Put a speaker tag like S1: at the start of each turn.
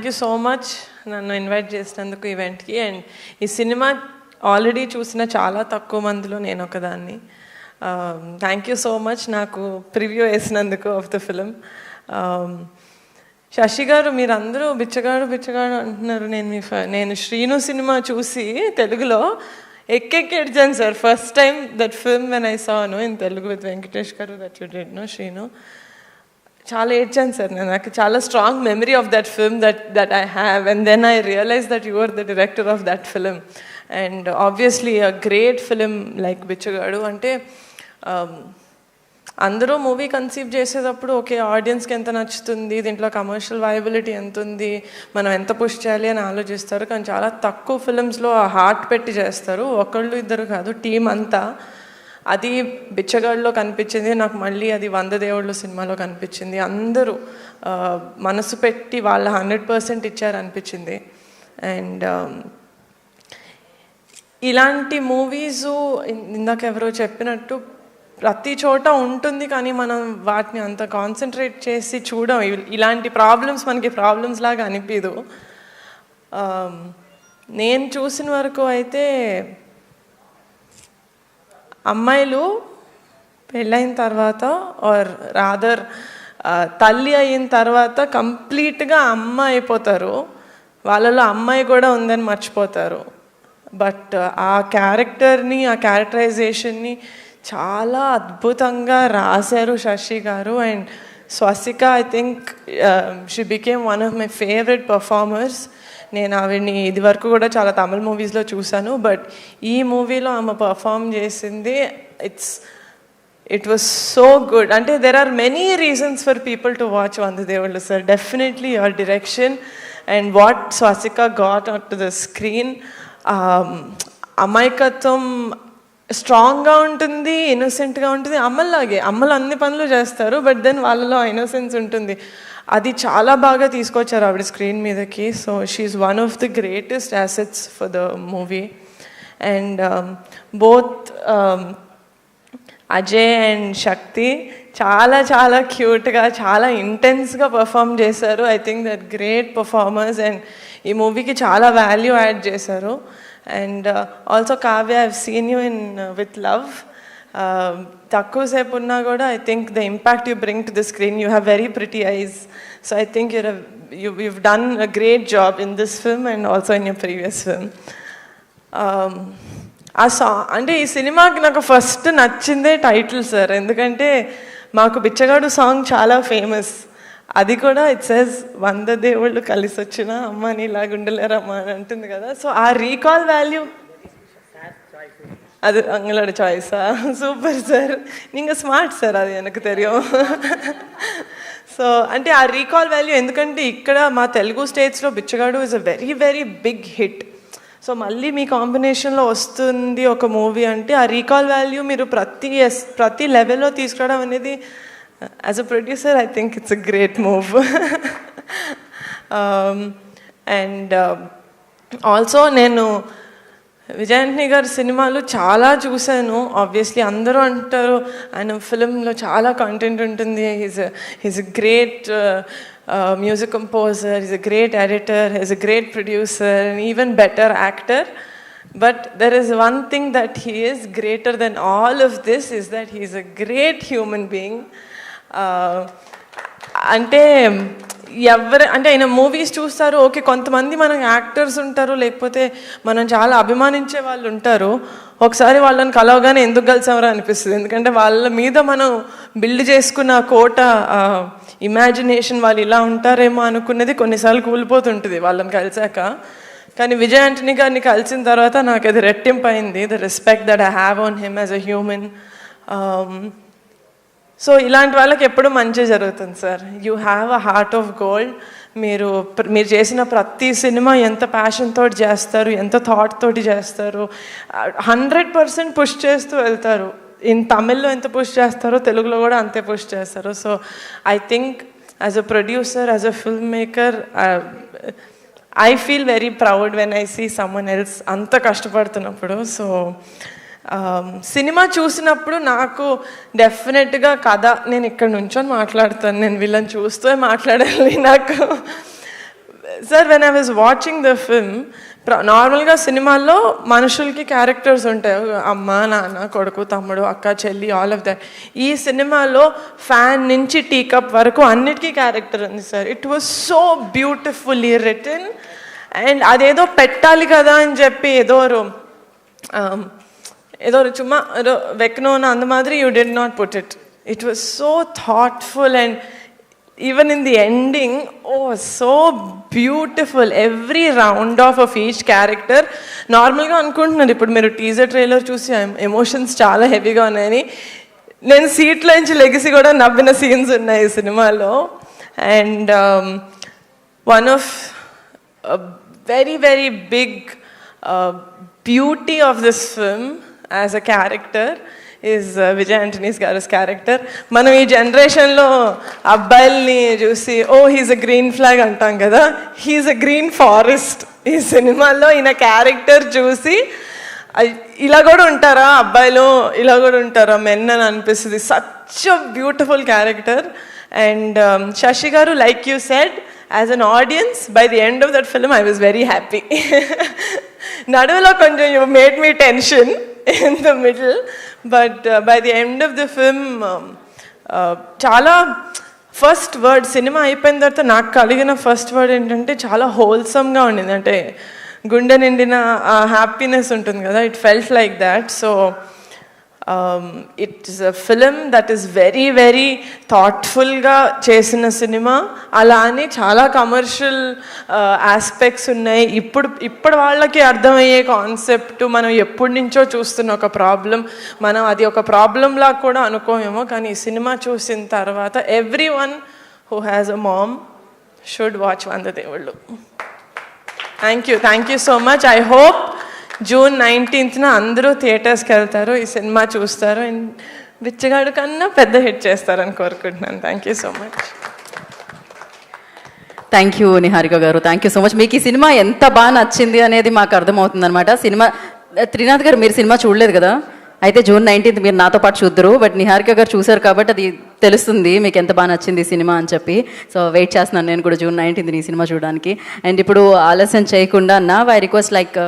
S1: Thank you so much నన్ను invite చేసినందుకు ఈవెంట్కి. అండ్ ఈ సినిమా ఆల్రెడీ చూసిన చాలా తక్కువ మందిలో నేను ఒకదాన్ని. థ్యాంక్ యూ సో మచ్ నాకు ప్రివ్యూ వేసినందుకు of the film. Sashi garu, మీరందరూ బిచ్చగాడు అంటున్నారు. నేను శ్రీను సినిమా చూసి తెలుగులో ఎక్కెక్కేడ్చాను sir. First time that film when I saw in Telugu with Venkatesh garu that you did no Srinu. చాలా ఏడ్చాను సార్. నాకు చాలా strong memory of that film that I have. And then I realize that you are the director of that film. And obviously a great film like బిచ్చగాడు. అంటే అందరూ movie conceive చేసేటప్పుడు okay ఆడియన్స్కి ఎంత నచ్చుతుంది, దీంట్లో కమర్షియల్ వయబిలిటీ ఎంత ఉంది, మనం ఎంత పుష్ చేయాలి అని ఆలోచిస్తారు. కానీ చాలా తక్కువ ఫిలిమ్స్లో ఆ హార్ట్ పెట్టి చేస్తారు. ఒకళ్ళు ఇద్దరు కాదు, టీం అంతా. అది బిచ్చగాడిలో కనిపించింది నాకు. మళ్ళీ అది 100 దేవుళ్ళు సినిమాలో కనిపించింది. అందరూ మనసు పెట్టి వాళ్ళ 100% ఇచ్చారనిపించింది. అండ్ ఇలాంటి మూవీసు ఇందాక ఎవరో చెప్పినట్టు ప్రతి చోట ఉంటుంది, కానీ మనం వాటిని అంత కాన్సన్ట్రేట్ చేసి చూడం. ఇలాంటి ప్రాబ్లమ్స్ మనకి ప్రాబ్లమ్స్ లాగా అనిపించదు. నేను చూసిన వరకు అయితే అమ్మాయిలు పెళ్ళైన తర్వాత ఆర్ రాదర్ తల్లి అయిన తర్వాత కంప్లీట్గా అమ్మ అయిపోతారు. వాళ్ళలో అమ్మాయి కూడా ఉందని మర్చిపోతారు. బట్ ఆ క్యారెక్టర్ని, ఆ క్యారెక్టరైజేషన్ని చాలా అద్భుతంగా రాశారు Sashi garu. And Swasika, I think she became one of my favourite performers. నేను ఆవిడ్ని ఇది వరకు కూడా చాలా తమిళ మూవీస్లో చూశాను, బట్ ఈ మూవీలో ఆమె పర్ఫామ్ చేసింది ఇట్ వాస్ సో గుడ్. అంటే there are many reasons for people to watch 100 దేవుళ్ళు sir. Definitely your direction and what Swasika got on to the screen. అమాయకత్వం స్ట్రాంగ్గా ఉంటుంది, ఇన్నోసెంట్గా ఉంటుంది. అమ్మలాగే, అమ్మలు అన్ని పనులు చేస్తారు, బట్ దెన్ వాళ్ళలో ఇన్నోసెన్స్ ఉంటుంది. అది చాలా బాగా తీసుకొచ్చారు ఆవిడ స్క్రీన్ మీదకి. So she is one of the greatest assets for the movie. And both Ajay and Shakti చాలా చాలా క్యూట్గా, చాలా ఇంటెన్స్గా పర్ఫామ్ చేశారు. I think that great performers. And ఈ మూవీకి చాలా వాల్యూ యాడ్ చేశారు. And also Kavya, I have seen you in with love. తక్కువసేపు ఉన్నా కూడా I think the impact you bring to the screen, you have very pretty eyes. So I think you've done a great job in this film and also in your previous film. ఆ song అంటే ఈ సినిమాకి నాకు first నచ్చిందే title sir. ఎందుకంటే మాకు బిచ్చగాడు song చాలా famous. అది కూడా ఇట్ సేస్ 100 దేవుళ్ళు కలిసి వచ్చిన అమ్మ నీలాగా ఉండలేరమ్మా అని అంటుంది కదా. సో ఆ రీకాల్ వాల్యూ, அது உங்களோட சாய்ஸா? சூப்பர் சார், நீங்கள் స్మార్ట్ సార్, అది எனக்கு தெரியும். సో అంటే ఆ రీకాల్ వాల్యూ, ఎందుకంటే ఇక్కడ మా తెలుగు స్టేట్స్లో Bichagadu is a very very big hit. So మళ్ళీ మీ కాంబినేషన్లో వస్తుంది ఒక మూవీ అంటే ఆ రీకాల్ వాల్యూ మీరు ప్రతి లెవెల్లో తీసుకురావడం అనేది, as a producer I think it's a great move. And also నేను విజయాంటిని గారి సినిమాలు చాలా చూశాను. ఆబ్వియస్లీ అందరూ అంటారు ఆయన ఫిలింలో చాలా కంటెంట్ ఉంటుంది. He's a great music composer, he's a great editor, he's a great producer and even better actor. But there is one thing that he is greater than all of this, is that he is a great human being. అంటే అంటే ఆయన movies చూస్తారు, okay కొంతమంది మనం actors ఉంటారు, లేకపోతే మనం చాలా అభిమానించే వాళ్ళు ఉంటారు. ఒకసారి వాళ్ళని కలవగానే ఎందుకు కలిసామరా అనిపిస్తుంది. ఎందుకంటే వాళ్ళ మీద మనం బిల్డ్ చేసుకున్న కోట ఇమాజినేషన్, వాళ్ళు ఇలా ఉంటారేమో అనుకున్నది కొన్నిసార్లు కూలిపోతుంటుంది వాళ్ళని కలిసాక. కానీ విజయ్ ఆంటనీ గారిని కలిసిన తర్వాత నాకు అది రెట్టింపు అయింది, the respect that I have on him as a human. So ఇలాంటి వాళ్ళకి ఎప్పుడు మంచి జరుగుతుంది sir. You have a heart of gold. మీరు చేసిన ప్రతి సినిమా ఎంత ప్యాషన్ తోటి చేస్తారు, ఎంత థాట్ తోటి చేస్తారు, 100% పుష్ చేస్తూ వెళ్తారు. ఇన్ తమిళ్లో ఎంత పుష్ చేస్తారో తెలుగులో కూడా అంతే పుష్ చేస్తారు. So I think as a producer, as a film maker, I feel very proud when I see someone else అంత కష్టపడుతున్నప్పుడు. సో సినిమా చూసినప్పుడు నాకు డెఫినెట్గా నేను ఇక్కడ నుంచొని మాట్లాడుతాను, నేను వీళ్ళని చూస్తూ మాట్లాడాలి. నాకు sir when I was watching the film, నార్మల్గా సినిమాల్లో మనుషులకి క్యారెక్టర్స్ ఉంటాయి, అమ్మ నాన్న కొడుకు తమ్ముడు అక్క చెల్లి ఆల్ ఆఫ్ దట్. ఈ సినిమాలో ఫ్యాన్ నుంచి టీ కప్ వరకు అన్నిటికీ క్యారెక్టర్ ఉంది sir. It was so beautifully written. And అదేదో పెట్టాలి కదా అని చెప్పి ఏదో சும்மா ஏதோ வைக்கணும்னு அந்த மாதிரி you did not put it. It was so thoughtful and even in the ending, oh, so beautiful. Every round off of each character. నార్మల్గా అనుకుంటున్నారు ఇప్పుడు మీరు టీజర్ ట్రైలర్ చూసి ఎమోషన్స్ చాలా హెవీగా ఉన్నాయని. నేను సీట్లో నుంచి లెగసి కూడా నవ్విన సీన్స్ ఉన్నాయి ఈ సినిమాలో. And one of very very big beauty of this film as a character is Vijay Antony's garu character. మనం ఈ జనరేషన్లో అబ్బాయిల్ని చూసి హీజ్ అ గ్రీన్ ఫ్లాగ్ అంటాం కదా, హీజ్ అ గ్రీన్ ఫారెస్ట్. ఈ సినిమాలో ఈయన క్యారెక్టర్ చూసి ఇలా కూడా ఉంటారా అబ్బాయిలు, ఇలా కూడా ఉంటారా మెన్ అని అనిపిస్తుంది. Such a beautiful character. And Sashi garu, like you said, as an audience by the end of that film I was very happy. నడువులో కొంచెం you made me tension in the middle, but by the end of the film చాలా first word cinema అయిపోయిన తర్వాత నాకు కలిగిన first word ఏంటంటే చాలా హోల్సమ్గా ఉండింది. అంటే గుండె నిండిన హ్యాపీనెస్ ఉంటుంది కదా, it felt like that. So it's a film that is very very థాట్ఫుల్గా చేసిన సినిమా. అలా అని చాలా కమర్షియల్ ఆస్పెక్ట్స్ ఉన్నాయి. ఇప్పుడు వాళ్ళకి అర్థమయ్యే కాన్సెప్ట్ మనం ఎప్పటి నుంచో చూస్తున్న ఒక ప్రాబ్లం, మనం అది ఒక ప్రాబ్లంలా కూడా అనుకోమేమో, కానీ ఈ సినిమా చూసిన తర్వాత everyone who has a mom should watch వందదేవుళ్ళు. Thank you so much. I hope June 19th అందరూ థియేటర్స్కి వెళ్తారు, ఈ సినిమా చూస్తారు, అండ్ బిచ్చగాడు కన్నా పెద్ద హిట్ చేస్తారని కోరుకుంటున్నాను. Thank you so much.
S2: Thank you Niharika గారు, థ్యాంక్ యూ సో మచ్. మీకు ఈ సినిమా ఎంత బాగా నచ్చింది అనేది మాకు అర్థమవుతుంది అనమాట. సినిమా త్రినాథ్ గారు మీరు సినిమా చూడలేదు కదా, అయితే June 19th మీరు నాతో పాటు చూద్దరు, బట్ నిహారిక గారు చూశారు కాబట్టి అది తెలుస్తుంది మీకు ఎంత బాగా నచ్చింది ఈ సినిమా అని చెప్పి. సో వెయిట్ చేస్తున్నాను నేను కూడా June 19th ఈ సినిమా చూడడానికి. అండ్ ఇప్పుడు ఆలస్యం చేయకుండా నా ఐ రిక్వెస్ట్ లైక్